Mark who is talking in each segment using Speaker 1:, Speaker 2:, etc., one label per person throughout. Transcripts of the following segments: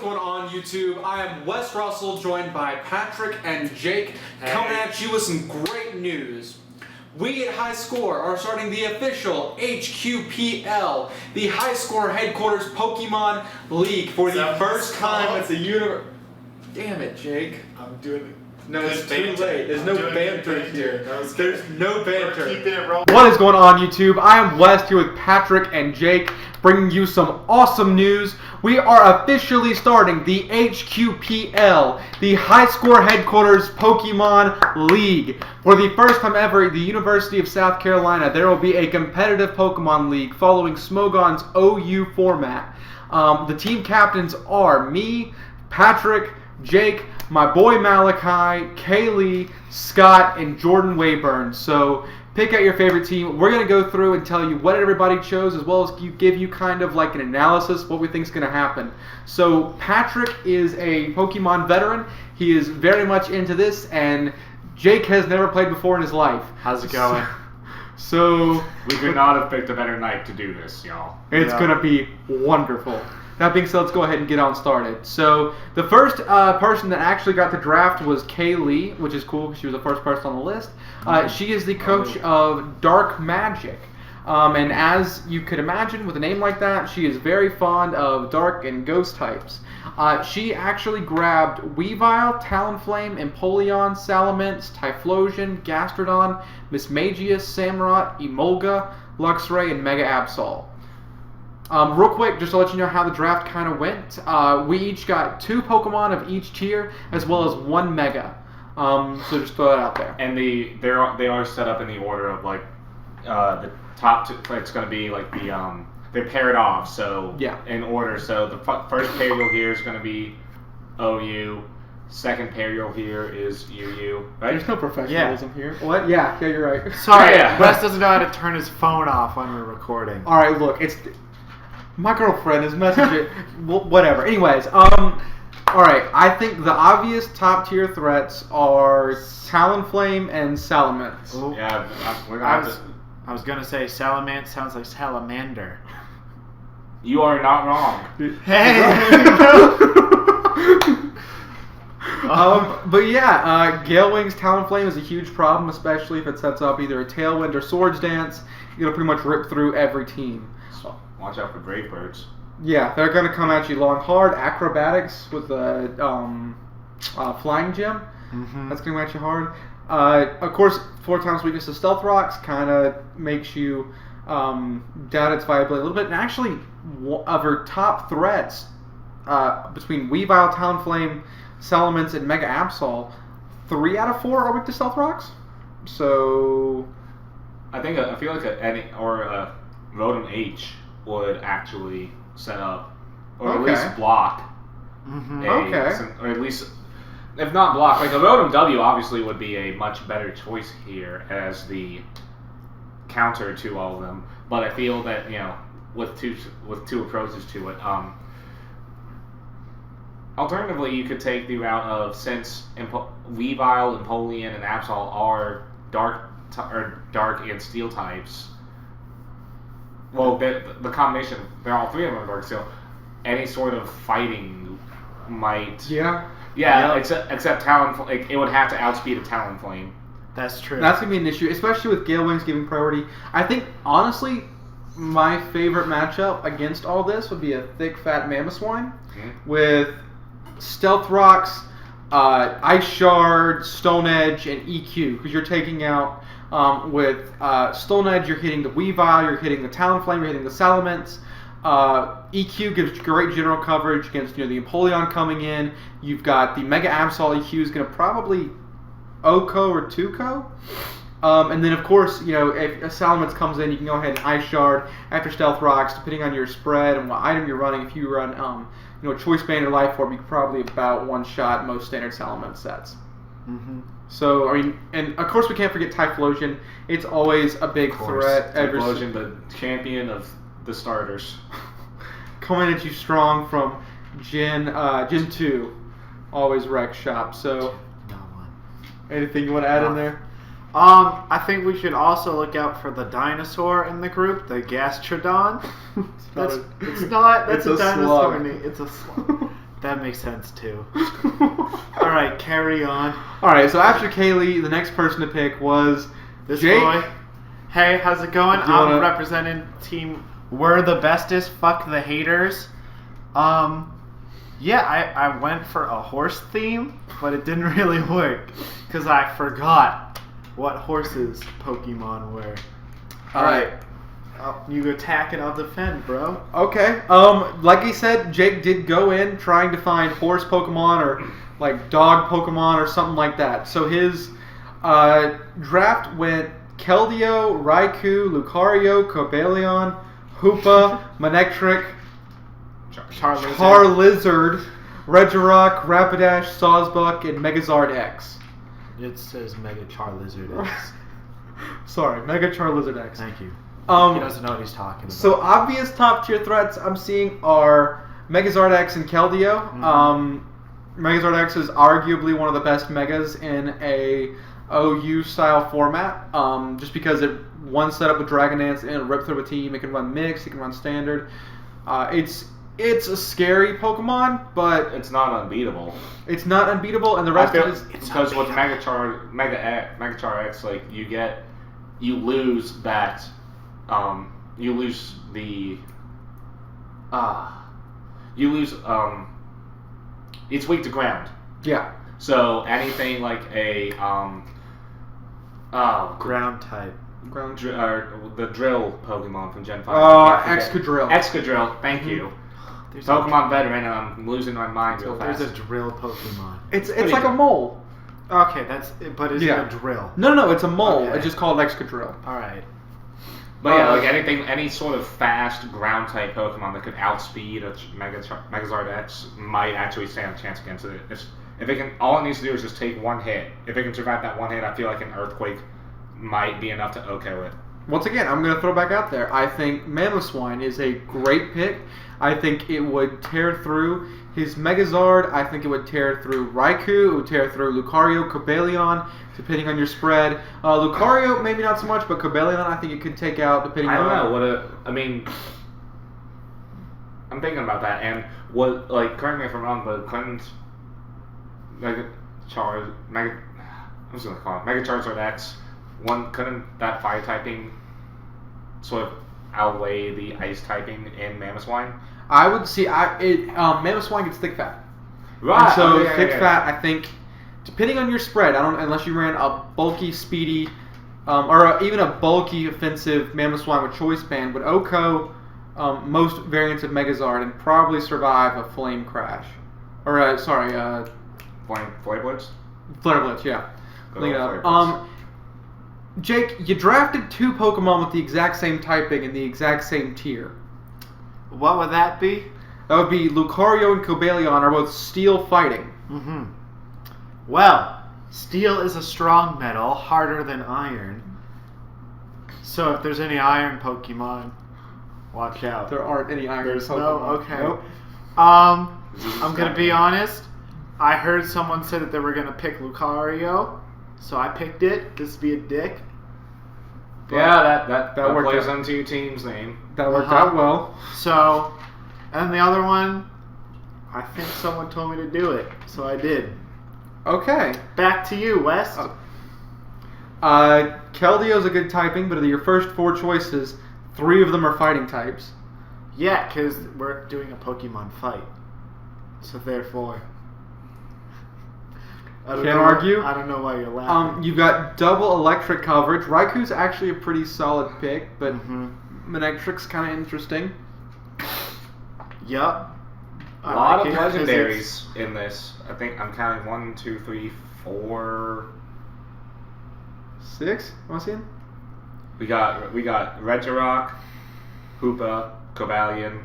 Speaker 1: going on YouTube? I am Wes Russell, joined by Patrick and Jake, coming at you with some great news. We at Highscore are starting the official HQPL, the Highscore Headquarters Pokemon League, for the first time at the universe. Damn it, Jake.
Speaker 2: I'm doing it.
Speaker 1: No, it's too late. There's no banter here. There's no banter.
Speaker 2: Keep it rolling.
Speaker 1: What is going on, YouTube? I am Wes here with Patrick and Jake, bringing you some awesome news. We are officially starting the HQPL, the Highscore Headquarters Pokemon League. For the first time ever at the University of South Carolina, there will be a competitive Pokemon League following Smogon's OU format. The team captains are me, Patrick, Jake, my boy Malachi, Kaylee, Scott, and Jordan Wayburn. So pick out your favorite team. We're going to go through and tell you what everybody chose, as well as give you kind of like an analysis of what we think is going to happen. So Patrick is a Pokemon veteran. He is very much into this, and Jake has never played before in his life.
Speaker 3: How's it going?
Speaker 1: So
Speaker 3: we could not have picked a better night to do this, y'all.
Speaker 1: It's going to be wonderful. That being said, let's go ahead and get on started. So the first person that actually got the draft was Kaylee, which is cool because she was the first person on the list. She is the coach of Dark Magic. And as you could imagine, with a name like that, she is very fond of dark and ghost types. She actually grabbed Weavile, Talonflame, Empoleon, Salamence, Typhlosion, Gastrodon, Mismagius, Samurott, Emolga, Luxray, and Mega Absol. Real quick, just to let you know how the draft kind of went, we each got 2 Pokemon of each tier, as well as 1 Mega. So just throw that out there.
Speaker 3: And they are set up in the order of like the top 2. It's going to be like they're paired off. So
Speaker 1: yeah,
Speaker 3: in order. So the first pair you'll hear is going to be OU. Second pair you'll hear is UU. Right?
Speaker 1: There's no professionalism here. What? Yeah, you're right.
Speaker 2: Sorry,
Speaker 3: Yeah.
Speaker 2: Wes doesn't know how to turn his phone off when we're recording.
Speaker 1: All right, look, it's my girlfriend is messaging. Whatever. Anyways, all right. I think the obvious top tier threats are Talonflame and Salamence.
Speaker 2: Ooh.
Speaker 3: Yeah, we're gonna have to.
Speaker 2: I was gonna say Salamence sounds like salamander.
Speaker 3: You are not wrong.
Speaker 2: Hey.
Speaker 1: But yeah, Gale Wing's Talonflame is a huge problem, especially if it sets up either a Tailwind or Swords Dance. It'll pretty much rip through every team.
Speaker 3: So watch out for Brave Birds.
Speaker 1: Yeah, they're going to come at you long hard. Acrobatics with the Flying Gem.
Speaker 2: Mm-hmm.
Speaker 1: That's going to match you hard. Of course, 4 times weakness to Stealth Rocks kind of makes you doubt its viability a little bit. And actually, of her top threats, between Weavile, Talonflame, Salamence, and Mega Absol, 3 out of 4 are weak to Stealth Rocks. So
Speaker 3: I feel like a Rotom H would actually set up, or at least block.
Speaker 2: Mm-hmm.
Speaker 3: Or at least, if not block, like a Rotom W obviously would be a much better choice here as the counter to all of them. But I feel that with two approaches to it. Alternatively, you could take the route of, since Weavile, Empoleon, and Absol are dark and steel types. Well, the combination, they're all 3 of them are dark steel. Any sort of fighting might.
Speaker 1: yeah.
Speaker 3: Except Talonflame, it would have to outspeed a Talonflame.
Speaker 2: That's true.
Speaker 1: That's going to be an issue, especially with Gale Wings giving priority. I think, honestly, my favorite matchup against all this would be a thick, fat Mamoswine with Stealth Rocks, Ice Shard, Stone Edge, and EQ, because you're taking out, with Stone Edge, you're hitting the Weavile, you're hitting the Talonflame, you're hitting the Salamence. EQ gives great general coverage against the Empoleon coming in. You've got the Mega Absol. EQ is going to probably OHKO or 2KO. And then, of course, if a Salamence comes in, you can go ahead and Ice Shard after Stealth Rocks, depending on your spread and what item you're running. If you run, Choice Band or Life Orb, you could probably about one-shot most standard Salamence sets.
Speaker 2: Mm-hmm.
Speaker 1: So, and of course we can't forget Typhlosion. It's always a big threat.
Speaker 3: Typhlosion, the champion of the starters.
Speaker 1: Coming at you strong from Gen 2. Always wreck shop. So, anything you want to add in there?
Speaker 2: I think we should also look out for the dinosaur in the group, the Gastrodon. That's a dinosaur.
Speaker 1: slug.
Speaker 2: It's a slug. That makes sense too. All right, carry on.
Speaker 1: All right, so after Kaylee, the next person to pick was
Speaker 2: This
Speaker 1: Jake.
Speaker 2: boy. Hey, how's it going?
Speaker 1: Do you
Speaker 2: I'm
Speaker 1: wanna-
Speaker 2: representing team We're the Bestest. Fuck the haters. Yeah, I went for a horse theme, but it didn't really work because I forgot what horses Pokemon were. All right, you attack and I'll defend, bro.
Speaker 1: Okay. Like he said, Jake did go in trying to find horse Pokemon or like dog Pokemon or something like that. So his draft went Keldeo, Raikou, Lucario, Cobalion, Hoopa, Manectric,
Speaker 2: Charlizard.
Speaker 1: Charizard, Regirock, Rapidash, Sawsbuck, and Megazord X.
Speaker 2: It says Mega Charizard X.
Speaker 1: Sorry, Mega Charizard X.
Speaker 2: Thank you. He
Speaker 1: Um,
Speaker 2: doesn't know what he's talking about.
Speaker 1: so obvious top tier threats I'm seeing are Megazord X and Keldeo. Megazord X is arguably one of the best Megas in a OU style format. Just because it one setup with Dragon Dance and it'll rip through a team. It can run mixed. It can run standard. It's a scary Pokemon, but
Speaker 3: It's not unbeatable.
Speaker 1: it's not unbeatable, and the rest of it is
Speaker 3: Because with Mega Char X, like you lose that, you lose the, it's weak to ground.
Speaker 1: yeah.
Speaker 3: So anything like a,
Speaker 2: ground type.
Speaker 1: Ground.
Speaker 3: the drill Pokemon from Gen 5.
Speaker 1: Excadrill.
Speaker 3: Excadrill, thank you.
Speaker 2: There's
Speaker 3: Pokemon veteran, and I'm losing my mind real
Speaker 2: There's
Speaker 3: fast.
Speaker 2: a drill Pokemon.
Speaker 1: It's
Speaker 3: What do
Speaker 1: like
Speaker 3: you
Speaker 1: a mole.
Speaker 2: Okay, but is
Speaker 1: Yeah.
Speaker 2: it a drill?
Speaker 1: No, it's a mole.
Speaker 2: Okay.
Speaker 1: It's just called Excadrill.
Speaker 2: All right.
Speaker 3: But yeah, like any sort of fast ground type Pokemon that could outspeed a Megazord X might actually stand a chance against it. If it can, all it needs to do is just take one hit. If it can survive that one hit, I feel like an Earthquake might be enough to OKO it.
Speaker 1: Once again, I'm going to throw back out there. I think Mamoswine is a great pick. I think it would tear through his Megazord. I think it would tear through Raikou. It would tear through Lucario, Cobalion, depending on your spread. Lucario, maybe not so much, but Cobalion, I think it could take out depending on...
Speaker 3: I don't know I'm thinking about that, and correct me if I'm wrong, but couldn't I'm just gonna call it Mega Charizard X. Couldn't that fire typing sort of outweigh the ice typing in Mamoswine?
Speaker 1: I would see... Mamoswine gets thick fat.
Speaker 3: Right.
Speaker 1: And so
Speaker 3: okay,
Speaker 1: thick
Speaker 3: yeah.
Speaker 1: fat, I think, depending on your spread, unless you ran a bulky, speedy, or even a bulky offensive Mamoswine with Choice Band, would OHKO most variants of Megazord and probably survive a Flame Crash. Or,
Speaker 3: Flare Blitz?
Speaker 1: Flare Blitz, yeah.
Speaker 3: Good
Speaker 1: Link it
Speaker 3: old
Speaker 1: up.
Speaker 3: Flare Blitz.
Speaker 1: Jake, you drafted two Pokemon with the exact same typing and the exact same tier.
Speaker 2: What would that be?
Speaker 1: That would be Lucario and Cobalion are both steel fighting.
Speaker 2: Mm-hmm. Well, steel is a strong metal, harder than iron. So if there's any iron Pokemon, watch out.
Speaker 1: There aren't any iron
Speaker 2: There's
Speaker 1: Pokemon.
Speaker 2: no, okay.
Speaker 1: Nope.
Speaker 2: I'm gonna be honest. I heard someone say that they were gonna pick Lucario, so I picked it. Just to be a dick. But-
Speaker 3: Yeah, that
Speaker 1: worked
Speaker 3: plays
Speaker 1: out.
Speaker 3: into your team's name.
Speaker 1: That worked
Speaker 2: Uh-huh.
Speaker 1: out well.
Speaker 2: So, and the other one, I think someone told me to do it, so I did.
Speaker 1: Okay.
Speaker 2: Back to you, Wes.
Speaker 1: Keldeo's a good typing, but of your first four choices, 3 of them are fighting types.
Speaker 2: Yeah, because we're doing a Pokemon fight. So therefore...
Speaker 1: Can't argue.
Speaker 2: I don't know why you're laughing.
Speaker 1: You've got double electric coverage. Raikou's actually a pretty solid pick, but Manectric's kind of interesting.
Speaker 2: Yup.
Speaker 3: A lot of legendaries in this. I think I'm counting 1, 2, 3, 4.
Speaker 1: 6? Am I seeing?
Speaker 3: We got Regirock, Hoopa, Cobalion,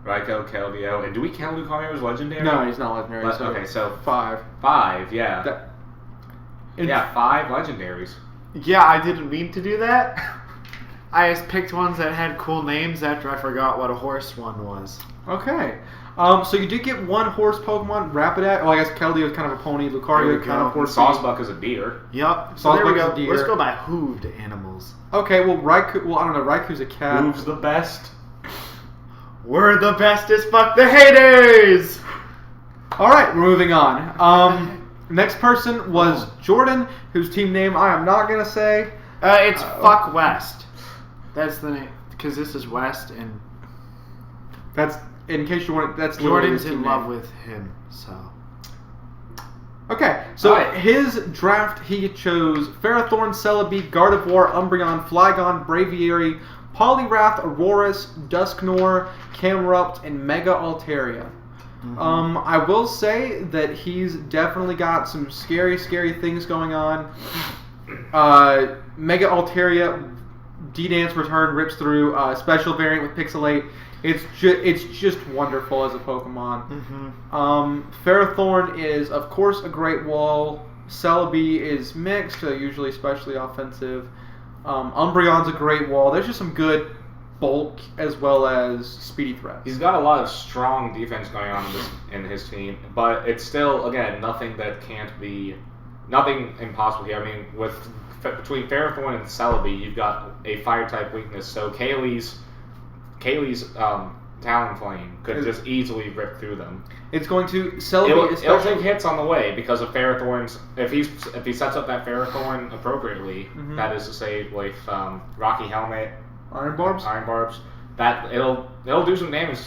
Speaker 3: Raikou, Keldeo, and do we count Lucario as legendary?
Speaker 1: No, he's not legendary.
Speaker 3: Okay, so
Speaker 1: 5.
Speaker 3: 5, yeah.
Speaker 1: That-
Speaker 3: 5 legendaries.
Speaker 2: Yeah, I didn't mean to do that. I just picked ones that had cool names after I forgot what a horse one was.
Speaker 1: Okay. So you did get one horse Pokemon, Rapidash. Well, I guess Keldeo is kind of a pony. Lucario is kind of horsey.
Speaker 3: Sawsbuck is a deer.
Speaker 2: Yup. So there we
Speaker 1: Sawsbuck is
Speaker 2: go.
Speaker 1: a deer.
Speaker 2: Let's go by hooved animals.
Speaker 1: Okay, well, Raikou... Well, I don't know. Raikou's a cat.
Speaker 3: Who's the best?
Speaker 2: We're the bestest. Fuck the haters.
Speaker 1: All right, we're moving on. Next person was Jordan, whose team name I am not gonna say.
Speaker 2: It's Fuck West. That's the name, because this is West, and
Speaker 1: That's in case you want. That's
Speaker 2: Jordan's
Speaker 1: literally his
Speaker 2: in
Speaker 1: team
Speaker 2: love
Speaker 1: name.
Speaker 2: with him. So
Speaker 1: Okay, so
Speaker 3: Alright.
Speaker 1: his draft, he chose Ferrothorn, Celebi, Gardevoir, Umbreon, Flygon, Braviary, Poliwrath, Aurorus, Dusknoir, Camerupt, and Mega Altaria. I will say that he's definitely got some scary things going on. Mega Altaria, D-Dance return rips through, special variant with Pixelate. It's just wonderful as a Pokemon. Ferrothorn is, of course, a great wall. Celebi is mixed, usually especially offensive. Umbreon's a great wall. There's just some good bulk as well as speedy threats.
Speaker 3: He's got a lot of strong defense going on in his team, but it's still, again, nothing impossible here. I mean, between Ferrothorn and Celebi, you've got a fire-type weakness, so Kaylee's Talonflame could just easily rip through them.
Speaker 1: It's going to Celebi.
Speaker 3: It'll take hits on the way because of Ferrothorn's. If he sets up that Ferrothorn appropriately, that is to say, with Rocky Helmet,
Speaker 1: Iron Barbs.
Speaker 3: that it'll do some damage.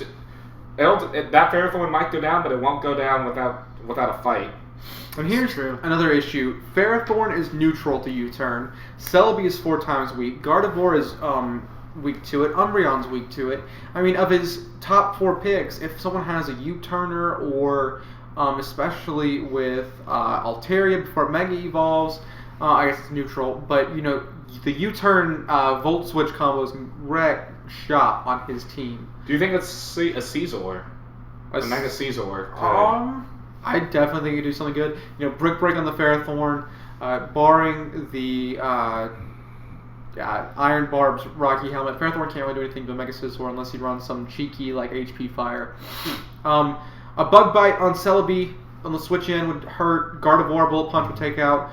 Speaker 3: That Ferrothorn might go down, but it won't go down without a fight.
Speaker 1: And here's another issue. Ferrothorn is neutral to U-turn. Celebi is 4 times weak. Gardevoir is weak to it. Umbreon's weak to it. I mean, of his top 4 picks, if someone has a U-turner or especially with Altaria before Mega evolves, I guess it's neutral. But, you know, the U-turn Volt Switch combos wreck shop on his team.
Speaker 3: Do you think it's a Caesar? A Mega Caesar?
Speaker 1: I definitely think he could do something good. You know, Brick Break on the Ferrothorn, barring the Iron Barb's Rocky Helmet. Ferrothorn can't really do anything to Mega Scizor unless he runs some cheeky like HP Fire. A Bug Bite on Celebi on the switch in would hurt. Gardevoir Bullet Punch would take out.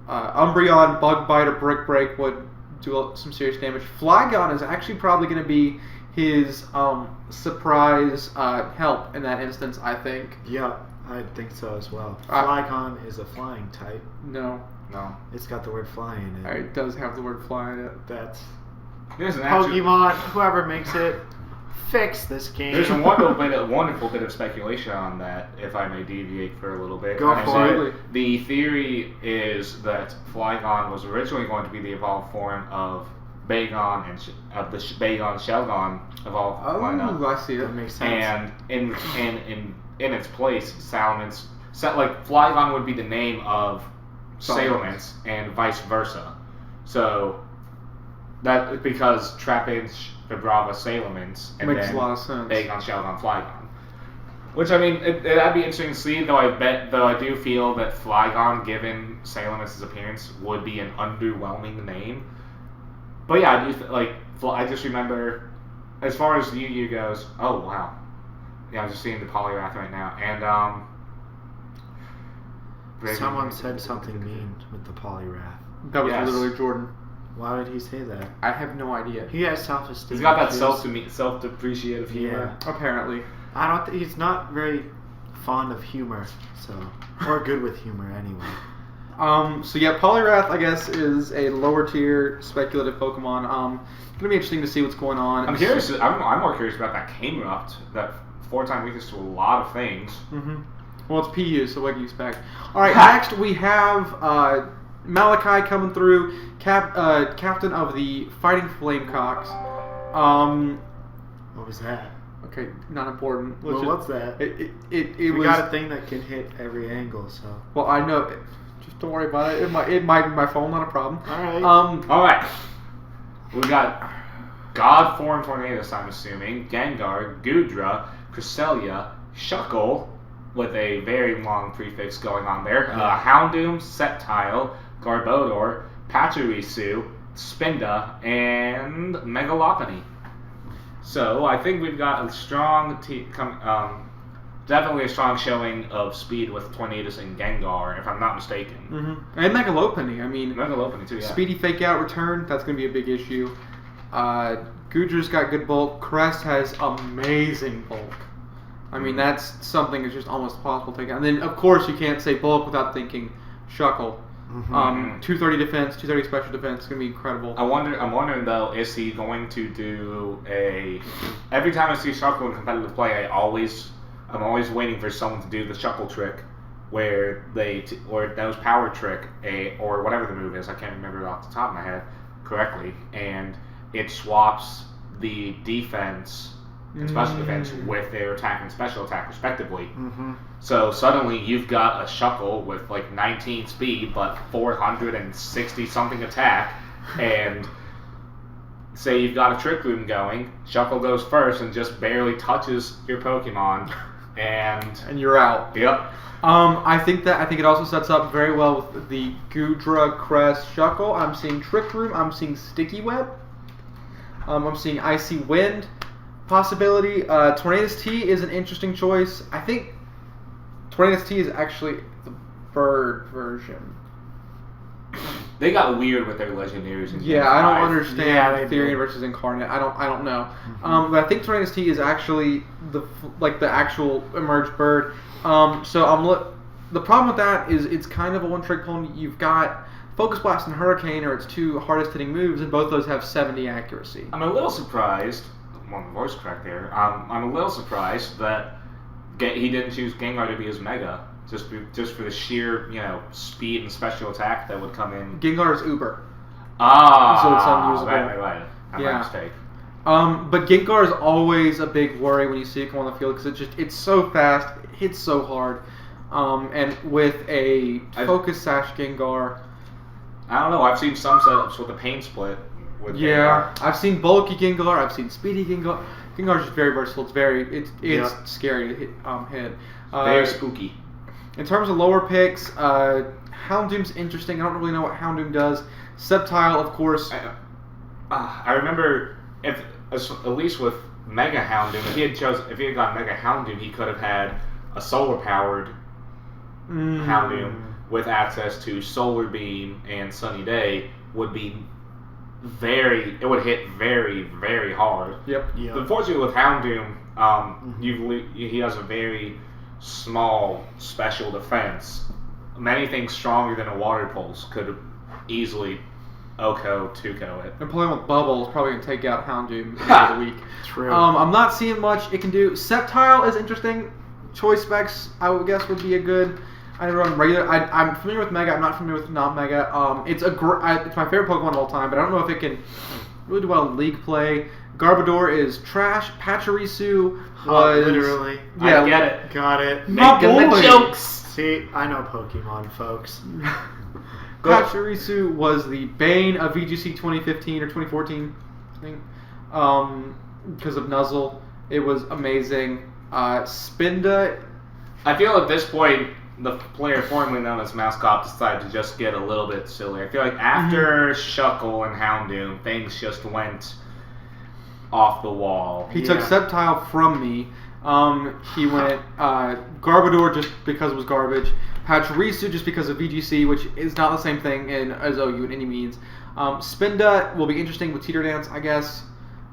Speaker 1: Umbreon Bug Bite or Brick Break would do some serious damage. Flygon is actually probably going to be his surprise help in that instance, I think.
Speaker 2: Yeah, I think so as well. Flygon is a flying type.
Speaker 1: No.
Speaker 2: It's got the word fly in it.
Speaker 1: It does have the word fly in it.
Speaker 2: That's
Speaker 3: There's an
Speaker 2: Pokemon. Whoever makes it, fix this game.
Speaker 3: There's a wonderful bit of speculation on that, if I may deviate for a little bit.
Speaker 2: Go for it.
Speaker 3: The theory is that Flygon was originally going to be the evolved form of Bagon and of the Bagon Shelgon evolved lineup.
Speaker 1: Oh, I see it.
Speaker 2: That makes sense.
Speaker 3: And in its place, Salamence, like Flygon would be the name of Salamence and vice versa. So that because Trapinch, Vibrava, Salamence, and
Speaker 1: makes
Speaker 3: then
Speaker 1: a lot of sense.
Speaker 3: Bagon, Shelgon, Flygon. Which I mean, that'd be interesting to see. Though I do feel that Flygon, given Salamence's appearance, would be an underwhelming name. But yeah, I just remember, as far as Yu-Gi-Oh goes. Oh wow, yeah, I'm just seeing the Poliwrath right now, and
Speaker 2: someone said something mean with the Poliwrath.
Speaker 1: That was literally Jordan.
Speaker 2: Why would he say that?
Speaker 1: I have no idea.
Speaker 2: He has self-esteem.
Speaker 3: He's got that self-depreciative humor.
Speaker 2: Yeah.
Speaker 1: Apparently.
Speaker 2: He's not very fond of humor, or good with humor anyway.
Speaker 1: So yeah, Poliwrath, I guess, is a lower tier speculative Pokemon. Gonna be interesting to see what's going on.
Speaker 3: I'm curious. I'm more curious about that Camerupt, that 4-time weakness to a lot of things.
Speaker 1: Well, it's PU, so what do you expect? All right, next we have Malachi coming through, captain of the Fighting Flamecocks.
Speaker 2: What was that?
Speaker 1: Okay, not important.
Speaker 2: What's that?
Speaker 1: We
Speaker 2: we got a thing that can hit every angle, so.
Speaker 1: Well, I know. Just don't worry about it. It might be my phone, not a problem.
Speaker 2: All right.
Speaker 3: All right. We got God Form Tornadus, I'm assuming. Gengar, Gudra, Cresselia, Shuckle, with a very long prefix going on there. Houndoom, Sceptile, Garbodor, Pachirisu, Spinda, and Megalopony. So I think we've got a strong definitely a strong showing of speed with Tornadus and Gengar, if I'm not mistaken.
Speaker 1: And Megalopony. I mean,
Speaker 3: Megalopony too. Yeah.
Speaker 1: Speedy Fake Out return. That's going to be a big issue. Gudra's got good bulk. Crest has amazing bulk. I mean, that's something that's just almost impossible to take out. And then, of course, you can't say bulk without thinking Shuckle. 230 defense, 230 special defense. It's going to be incredible.
Speaker 3: I'm wondering, though, is he going to do a... Every time I see Shuckle in competitive play, I'm always waiting for someone to do the Shuckle trick where or nose power trick, or whatever the move is. I can't remember it off the top of my head correctly. And it swaps the defense and special defense with their attack and special attack respectively. So suddenly you've got a Shuckle with like 19 speed but 460 something attack, and say you've got a Trick Room going, Shuckle goes first and just barely touches your Pokemon, and
Speaker 1: you're out.
Speaker 3: Yep.
Speaker 1: I think it also sets up very well with the Goodra, Crest, Shuckle. I'm seeing Trick Room. I'm seeing Sticky Web. I'm seeing Icy Wind possibility. Tornadus T is an interesting choice. I think Tornadus T is actually the bird version.
Speaker 3: They got weird with their legendaries. In
Speaker 1: Yeah, I don't
Speaker 3: 5.
Speaker 1: understand Therian versus Incarnate. I don't know. But I think Tornadus T is actually the actual emerged bird. So the problem with that is it's kind of a one-trick pony. You've got Focus Blast and Hurricane are its two hardest hitting moves, and both those have 70 accuracy.
Speaker 3: I'm a little surprised. One voice crack there. I'm a little surprised that he didn't choose Gengar to be his Mega, just for the sheer speed and special attack that would come in.
Speaker 1: Gengar is Uber.
Speaker 3: So
Speaker 1: it's unusable.
Speaker 3: Right. My mistake.
Speaker 1: But Gengar is always a big worry when you see it come on the field because it's so fast, it hits so hard, and with a Focus Sash Gengar.
Speaker 3: I don't know. I've seen some setups with a pain split. With Gengar.
Speaker 1: I've seen bulky Gengar. I've seen speedy Gengar. Gengar is just very versatile. It's scary to hit.
Speaker 3: Very spooky.
Speaker 1: In terms of lower picks, Houndoom's interesting. I don't really know what Houndoom does. Sceptile, of course.
Speaker 3: I remember at least with Mega Houndoom, if he had gotten Mega Houndoom, he could have had a solar powered Houndoom with access to Solar Beam and Sunny Day. Would be it would hit very, very hard.
Speaker 1: Yep.
Speaker 3: Unfortunately, with Houndoom, he has a very small special defense. Many things stronger than a Water Pulse could easily Tuco it.
Speaker 1: And playing with Bubble is probably going to take out Houndoom in the week.
Speaker 2: True.
Speaker 1: I'm not seeing much it can do. Sceptile is interesting. Choice specs, I would guess, would be a good. I run regular. I'm familiar with Mega. I'm not familiar with non-Mega. It's my favorite Pokemon of all time, but I don't know if it can really do well in League play. Garbodor is trash. Pachirisu was
Speaker 2: literally.
Speaker 1: Yeah,
Speaker 3: I get it.
Speaker 2: Got it.
Speaker 1: My
Speaker 3: Making
Speaker 1: boy.
Speaker 3: the jokes.
Speaker 2: See, I know Pokemon, folks.
Speaker 1: Pachirisu was the bane of VGC 2015 or 2014, I think, because of Nuzzle. It was amazing. Spinda.
Speaker 3: I feel at this point, the player formerly known as Mascot decided to just get a little bit silly. I feel like after Shuckle and Houndoom, things just went off the wall.
Speaker 1: He took Sceptile from me. He went Garbodor just because it was garbage. Pachirisu just because of VGC, which is not the same thing as OU in any means. Spinda will be interesting with Teeter Dance, I guess.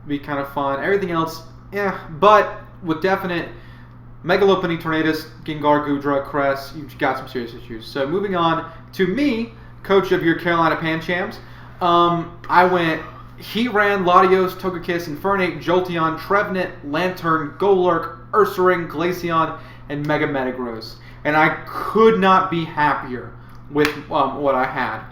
Speaker 1: Be kind of fun. Everything else, but with definite Mega Lopunny, Tornadus, Gengar, Goodra, Crest, you've got some serious issues. So moving on to me, coach of your Carolina Panchams, I went Heatran, Latios, Togekiss, Infernape, Jolteon, Trevenant, Lantern, Golurk, Ursaring, Glaceon, and Mega Metagross. And I could not be happier with what I had.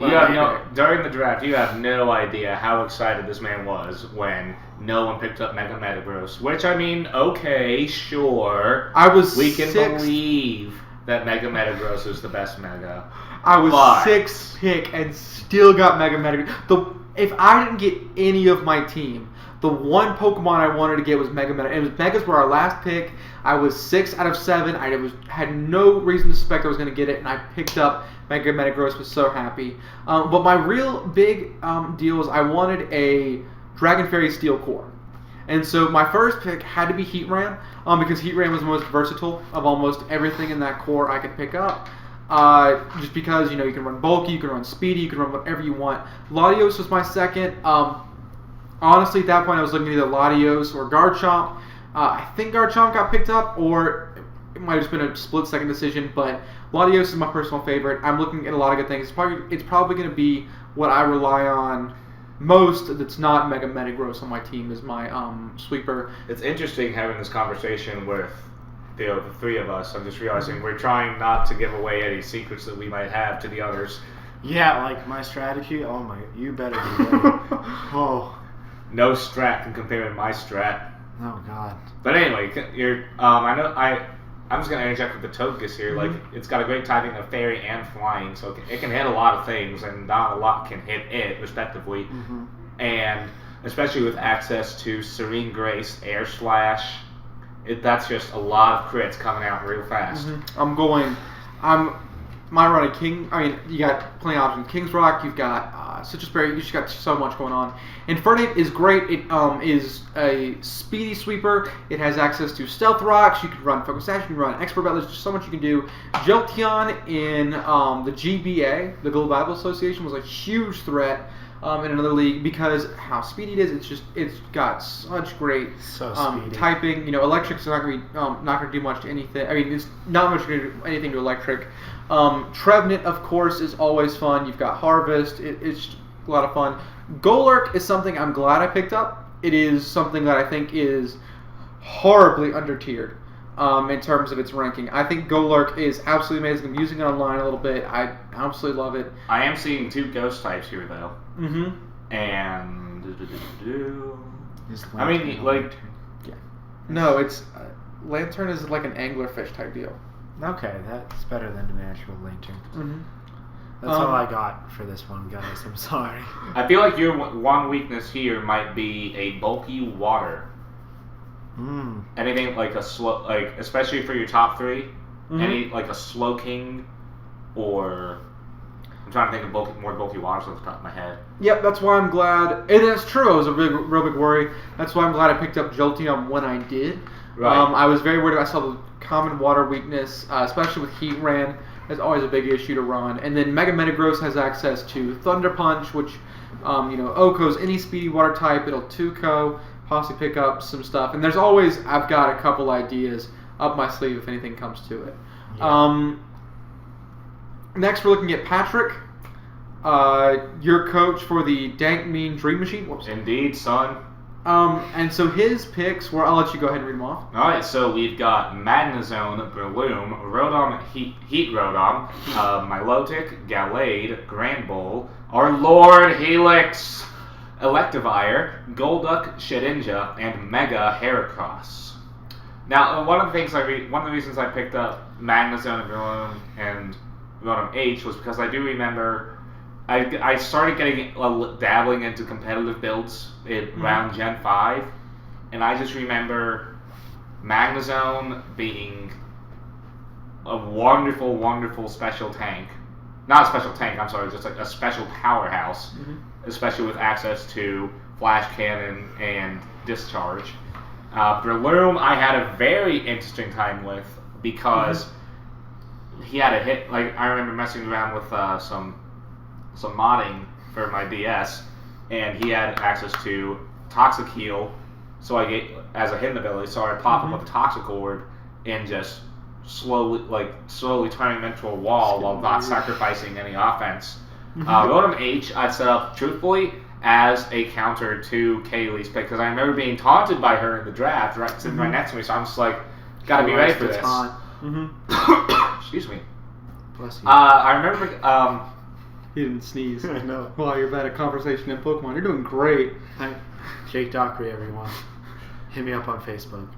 Speaker 3: During the draft, you have no idea how excited this man was when no one picked up Mega Metagross. Which, I mean, okay, sure. We can believe that Mega Metagross is the best Mega.
Speaker 1: I was sixth pick and still got Mega Metagross. If I didn't get any of my team, the one Pokemon I wanted to get was Mega Metagross. It was Megas were our last pick. I was 6 out of 7. I had no reason to suspect I was going to get it, and I picked up Mega Metagross. Was so happy. But my real big deal was I wanted a Dragon Fairy Steel Core. And so my first pick had to be Heatran, because Heatran was the most versatile of almost everything in that core I could pick up. Just because, you can run bulky, you can run speedy, you can run whatever you want. Latios was my second. Honestly, at that point, I was looking at either Latios or Garchomp. I think Garchomp got picked up, or it might have just been a split-second decision, but Latios is my personal favorite. I'm looking at a lot of good things. It's probably going to be what I rely on most that's not Mega Metagross on my team is my sweeper.
Speaker 3: It's interesting having this conversation with the three of us. I'm just realizing we're trying not to give away any secrets that we might have to the others.
Speaker 2: Yeah, like my strategy. Oh my, you better be ready. Oh.
Speaker 3: No strat can compare to my strat.
Speaker 2: Oh God.
Speaker 3: But anyway, I'm just gonna interject with the Togekiss here. Like, it's got a great typing of Fairy and Flying, so it can hit a lot of things, and not a lot can hit it, respectively. And especially with access to Serene Grace, Air Slash, that's just a lot of crits coming out real fast.
Speaker 1: My running King. I mean, you got plenty of options. King's Rock. You've got Citrus Berry. You just got so much going on. Infernape is great. It is a speedy sweeper. It has access to Stealth Rocks. You can run Focus Sash. You can run Expert Belt. There's just so much you can do. Jolteon in the GBA, the Global Bible Association, was a huge threat in another league because how speedy it is. It's got such great typing. You know, Electric's not going to do much to anything. I mean, it's not much going to do anything to Electric. Trevenant, of course, is always fun. You've got Harvest. It's a lot of fun. Golurk is something I'm glad I picked up. It is something that I think is horribly under-tiered in terms of its ranking. I think Golurk is absolutely amazing. I'm using it online a little bit. I absolutely love it.
Speaker 3: I am seeing 2 ghost types here, though. And... I mean, like...
Speaker 1: Yeah. No, it's... Lantern is like an anglerfish type deal.
Speaker 2: Okay, that's better than an actual lantern. That's all I got for this one, guys. I'm sorry.
Speaker 3: I feel like your one weakness here might be a bulky water. Anything like a slow, like especially for your top 3, any like a Slow King, or I'm trying to think of more bulky waters off the top of my head.
Speaker 1: Yep, that's why I'm glad. And that's true. It was a real big worry. That's why I'm glad I picked up Jolteon when I did.
Speaker 3: Right.
Speaker 1: I was very worried. I saw the common water weakness, especially with Heatran. That's always a big issue to run. And then Mega Metagross has access to Thunder Punch, which, Oko's any speedy water type. It'll 2-ko, possibly pick up some stuff. And there's always, I've got a couple ideas up my sleeve if anything comes to it. Yeah. Next, we're looking at Patrick, your coach for the Dank Mean Dream Machine. Whoops.
Speaker 3: Indeed, son.
Speaker 1: And so his picks were, I'll let you go ahead and read them off.
Speaker 3: Alright, so we've got Magnezone, Breloom, Rotom, Heat Rotom, Milotic, Gallade, Granbull, our Lord Helix, Electivire, Golduck, Shedinja, and Mega Heracross. Now, one of the reasons I picked up Magnezone, Breloom, and Rotom H was because I do remember I started dabbling into competitive builds around Gen 5, and I just remember Magnezone being a wonderful, wonderful special tank. Not a special tank, I'm sorry, just like a special powerhouse, especially with access to Flash Cannon and Discharge. Breloom I had a very interesting time with because he had a hit, like I remember messing around with some modding for my DS, and he had access to Toxic Heal, so I get as a hidden ability, so I pop him with a Toxic Orb and just slowly turning him into a wall while not sacrificing any offense. Rotom H I set up truthfully as a counter to Kaylee's pick because I remember being taunted by her in the draft, sitting right next to me, so I'm just like, gotta be ready for this. Excuse me.
Speaker 2: Bless you.
Speaker 3: I remember.
Speaker 1: He didn't sneeze.
Speaker 2: I know.
Speaker 1: While you're about a conversation in Pokemon. You're doing great.
Speaker 2: Hi. Jake Dockery, everyone. Hit me up on Facebook.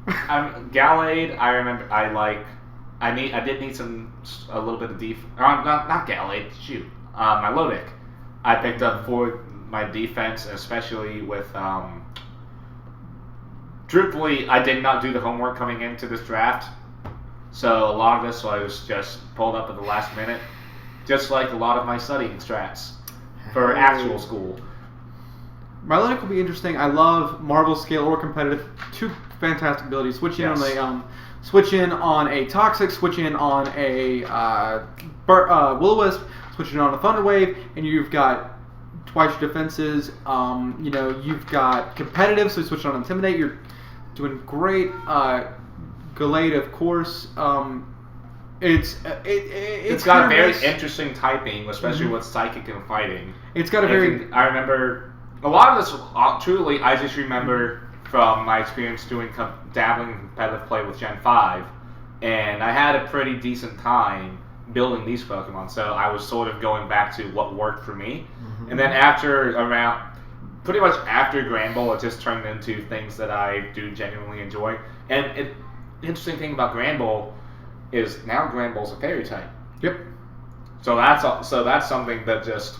Speaker 3: Gallade, I remember I did need a little bit of not Gallade, shoot. Milotic. I picked up for my defense, especially with truthfully, I did not do the homework coming into this draft. So a lot of this I was just pulled up at the last minute. Just like a lot of my studying strats for actual school.
Speaker 1: Milotic will be interesting. I love Marvel Scale or Competitive. 2 fantastic abilities. Switch in on a Toxic, switch in on a Will-O-Wisp, switch in on a Thunder Wave, and you've got twice your defenses. You've got Competitive, so you switch on Intimidate. You're doing great. Gallade, of course. It's
Speaker 3: got
Speaker 1: hit or
Speaker 3: very
Speaker 1: miss.
Speaker 3: interesting typing, especially with psychic and fighting.
Speaker 1: It's got a very.
Speaker 3: I remember a lot of this. Truly, I just remember from my experience doing dabbling in competitive play with Gen 5, and I had a pretty decent time building these Pokemon. So I was sort of going back to what worked for me, and then pretty much after Grand Bowl, it just turned into things that I do genuinely enjoy. And the interesting thing about Grand Bowl is now Grand Bowl's a fairy type.
Speaker 1: Yep.
Speaker 3: So that's something that just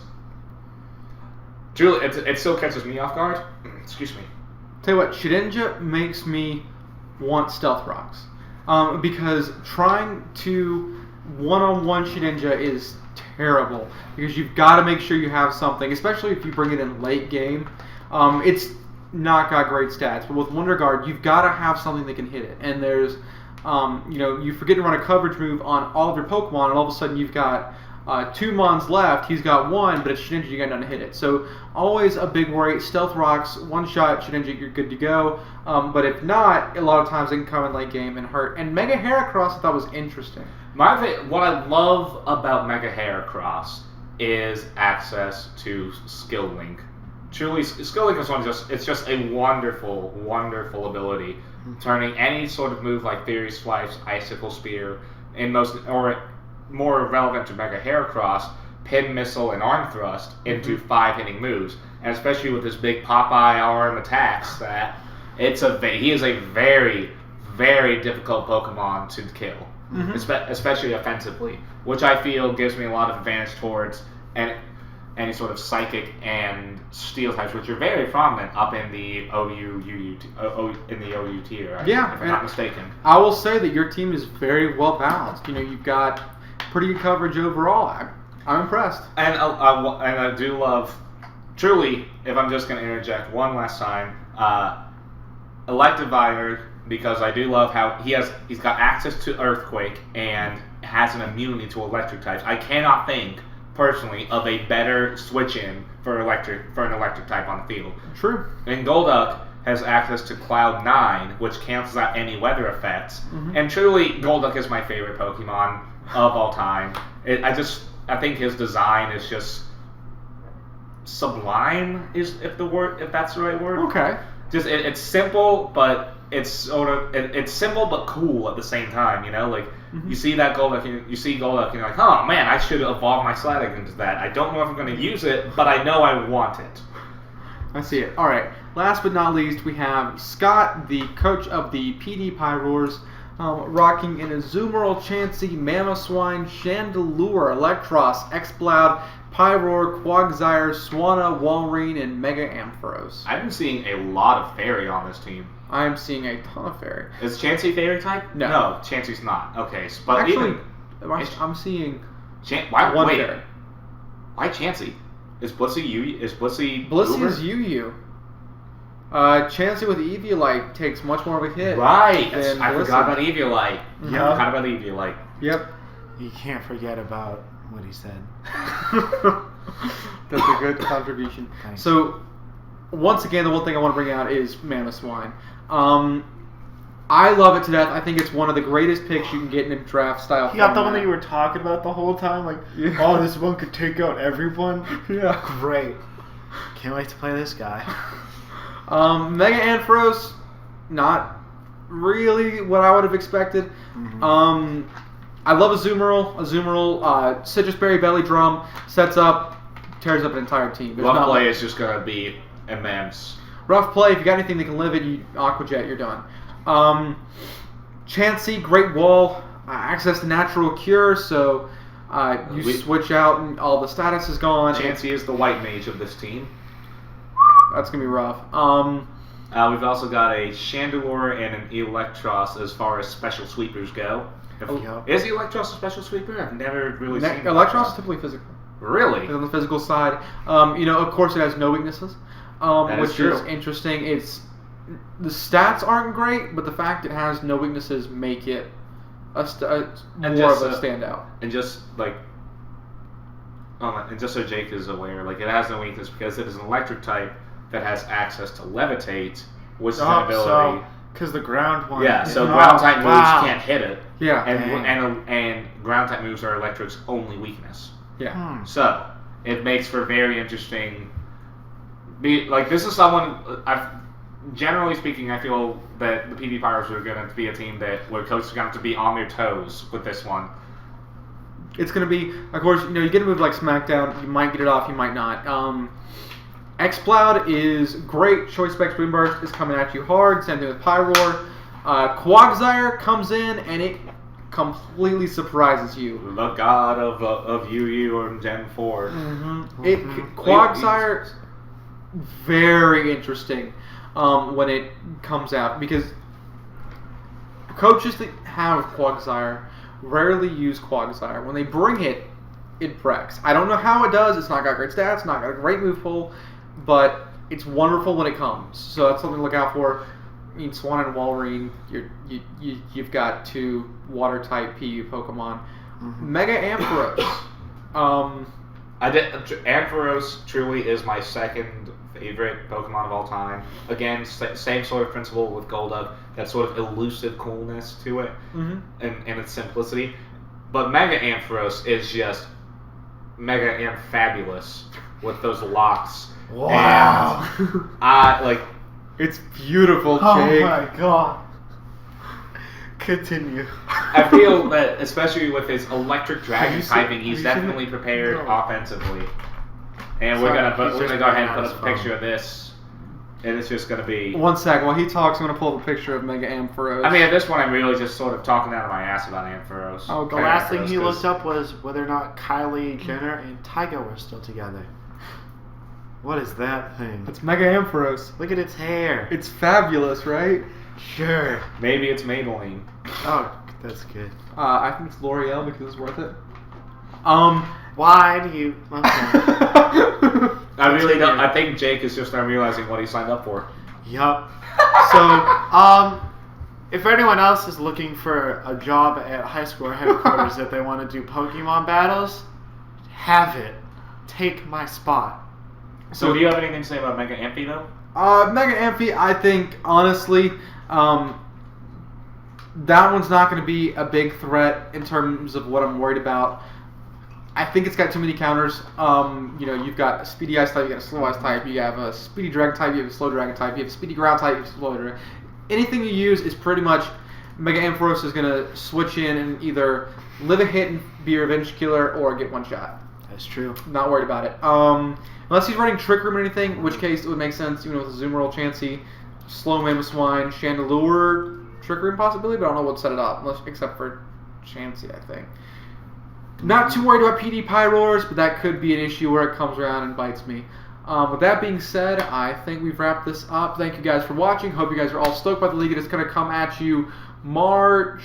Speaker 3: truly it still catches me off guard. Excuse me.
Speaker 1: Tell you what, Shedinja makes me want Stealth Rocks. Because trying to one-on-one Shedinja is terrible. Because you've got to make sure you have something, especially if you bring it in late game. It's not got great stats, but with Wonder Guard, you've got to have something that can hit it. And there's, you forget to run a coverage move on all of your Pokemon, and all of a sudden you've got 2 Mons left. He's got 1, but it's Shedinja, you got nothing to hit it. So always a big worry. Stealth Rocks, one shot Shedinja, you're good to go. But if not, a lot of times it can come in late game and hurt. And Mega Heracross I thought was interesting.
Speaker 3: What I love about Mega Heracross is access to Skill Link. Truly, Skill Link is just a wonderful, wonderful ability, turning any sort of move like Theory Swipes, Icicle Spear, or more relevant to Mega Heracross, Pin Missile and Arm Thrust into 5-hitting moves, and especially with his big Popeye arm attacks, that he is a very, very difficult Pokemon to kill, especially offensively, which I feel gives me a lot of advantage towards any sort of Psychic and Steel types, which are very prominent up in the OU tier,
Speaker 1: Yeah,
Speaker 3: if I'm not mistaken.
Speaker 1: I will say that your team is very well balanced. You've got pretty good coverage overall. I'm impressed.
Speaker 3: And I do love, truly, if I'm just going to interject one last time, Electivire, because I do love how he's got access to Earthquake and has an immunity to electric types. I cannot think personally of a better switch-in for an electric type on the field.
Speaker 1: True.
Speaker 3: And Golduck has access to Cloud 9, which cancels out any weather effects. And truly, Golduck is my favorite Pokemon of all time. I think his design is just sublime, if that's the right word.
Speaker 1: Okay.
Speaker 3: Just it's simple, but it's simple but cool at the same time. You see that Golduck, and you're like, oh man, I should evolve my Slatic into that. I don't know if I'm going to use it, but I know I want it.
Speaker 1: I see it. All right. Last but not least, we have Scott, the coach of the PD Pyroars, rocking an Azumarill, Chansey, Mamoswine, Chandelure, Electros, Exploud, Pyroar, Quagsire, Swanna, Walrein, and Mega Ampharos.
Speaker 3: I've been seeing a lot of Fairy on this team.
Speaker 1: I am seeing a ton of Fairy.
Speaker 3: Is Chansey Fairy type?
Speaker 1: No.
Speaker 3: Chansey's not. Okay, but
Speaker 1: actually, I'm seeing one Fairy.
Speaker 3: Why Chansey? Is Blissey UU?
Speaker 1: Blissey is UU. Chansey with Eviolite takes much more of a hit.
Speaker 3: Right.
Speaker 1: I
Speaker 3: forgot about Eviolite.
Speaker 2: Yeah.
Speaker 3: I forgot about Eviolite.
Speaker 1: Yep.
Speaker 2: You can't forget about what he said.
Speaker 1: That's a good contribution.
Speaker 2: Thanks.
Speaker 1: So, once again, the one thing I want to bring out is Mamoswine. I love it to death. I think it's one of the greatest picks you can get in a draft style.
Speaker 2: You got the one that you were talking about the whole time? Like, oh, this one could take out everyone?
Speaker 1: Yeah.
Speaker 2: Great. Can't wait to play this guy.
Speaker 1: Mega Ampharos, not really what I would have expected. I love Azumarill. Citrus Berry Belly Drum sets up, tears up an entire team.
Speaker 3: Rough play is just going to be immense.
Speaker 1: Rough play, if you got anything that can live it, you Aqua Jet, you're done. Chansey, Great Wall, access to Natural Cure, so you switch out and all the status is gone.
Speaker 3: Chansey is the white mage of this team.
Speaker 1: That's going to be rough.
Speaker 3: We've also got a Chandelure and an Electros as far as special sweepers go. Is Electros a special sweeper? I've never really seen
Speaker 1: Electros is typically physical.
Speaker 3: Really?
Speaker 1: On the physical side. Of course it has no weaknesses, which is interesting. The stats aren't great, but the fact it has no weaknesses make it more of a standout.
Speaker 3: And just so Jake is aware, it has no weakness because it is an electric type that has access to Levitate, which is an ability.
Speaker 2: Because the ground one.
Speaker 3: Yeah, so
Speaker 2: Oh,
Speaker 3: ground type moves
Speaker 2: wow.
Speaker 3: can't hit it.
Speaker 1: Yeah.
Speaker 3: And ground type moves are Electric's only weakness.
Speaker 1: Yeah.
Speaker 3: So it makes for very interesting. This is someone generally speaking, I feel that the PD Pirates are going to be a team where coaches are going to be on their toes with this one.
Speaker 1: It's going to be, of course, you get a move like SmackDown, you might get it off, you might not. X-Cloud is great. Choice Specs Boomburst is coming at you hard. Same thing with Pyroar. Quagsire comes in and it completely surprises you.
Speaker 3: The god of Yu on Gen 4.
Speaker 1: Quagsire, very interesting when it comes out because coaches that have Quagsire rarely use Quagsire. When they bring it, it wrecks. I don't know how it does. It's not got great stats, not got a great move pool, but it's wonderful when it comes. So that's something to look out for. I mean, Swan and Walrein, you've got two water type PU Pokemon. Mega Ampharos.
Speaker 3: Ampharos truly is my second favorite Pokemon of all time. Again, same sort of principle with Golduck, that sort of elusive coolness to it and its simplicity. But Mega Ampharos is just Mega Amphfabulous with those locks.
Speaker 2: Wow.
Speaker 3: And
Speaker 1: it's beautiful, Jake.
Speaker 2: Oh my god. Continue.
Speaker 3: I feel that, especially with his electric dragon
Speaker 1: you
Speaker 3: typing,
Speaker 1: seen-
Speaker 3: he's
Speaker 1: have you seen
Speaker 3: definitely
Speaker 1: it?
Speaker 3: prepared
Speaker 2: No.
Speaker 3: offensively. And
Speaker 2: Sorry,
Speaker 3: we're gonna
Speaker 2: he's just
Speaker 3: go ahead and
Speaker 2: bringing
Speaker 3: put
Speaker 2: out
Speaker 3: up a
Speaker 2: his
Speaker 3: picture of this, and it's just gonna be.
Speaker 1: One sec, while he talks, I'm going to pull up a picture of Mega Ampharos.
Speaker 3: I mean, at this point, I'm really just sort of talking out of my ass about Ampharos.
Speaker 1: Okay.
Speaker 2: The last thing he
Speaker 3: Ampharos,
Speaker 2: looked up was whether or not Kylie Jenner and Tyga were still together. What is that thing?
Speaker 1: It's Mega Ampharos.
Speaker 2: Look at its hair.
Speaker 1: It's fabulous, right?
Speaker 2: Sure.
Speaker 3: Maybe it's Maybelline.
Speaker 2: Oh, that's good.
Speaker 1: I think it's L'Oreal because it's worth it.
Speaker 2: Why do you? Okay.
Speaker 3: I really don't. I think Jake is just now realizing what he signed up for.
Speaker 2: Yup. So, if anyone else is looking for a job at Highscore headquarters that they want to do Pokemon battles, have it. Take my spot.
Speaker 3: So, do you have anything to say about Mega Amphi though?
Speaker 1: Mega Amphi, I think, honestly, that one's not going to be a big threat in terms of what I'm worried about. I think it's got too many counters. You've got a Speedy Ice type, you got a Slow Ice type, you have a Speedy Dragon type, you have a Slow Dragon type, you have a Speedy Ground type, you have a Slow Dragon. Anything you use is pretty much Mega Ampharos is going to switch in and either live a hit and be your Revenge Killer or get one shot.
Speaker 2: That's true.
Speaker 1: Not worried about it. Unless he's running Trick Room or anything, in which case it would make sense, with a Zoomerol, Chansey, Slow Mamoswine, Chandelure, Trick Room possibility, but I don't know what to set it up, except for Chansey, I think. Not too worried about PD Pyroars, but that could be an issue where it comes around and bites me. With that being said, I think we've wrapped this up. Thank you guys for watching. Hope you guys are all stoked about the league. It's going to come at you March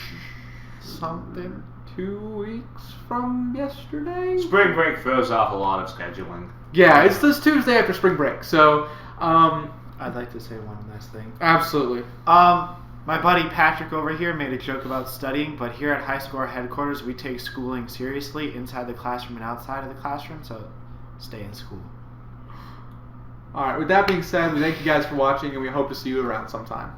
Speaker 1: something, 2 weeks from yesterday.
Speaker 3: Spring break throws off a lot of scheduling.
Speaker 1: Yeah, it's this Tuesday after spring break. So,
Speaker 2: I'd like to say one last thing.
Speaker 1: absolutely.
Speaker 2: My buddy Patrick over here made a joke about studying, but here at Highscore headquarters, we take schooling seriously inside the classroom and outside of the classroom, so stay in school.
Speaker 1: All right, with that being said, we thank you guys for watching, and we hope to see you around sometime.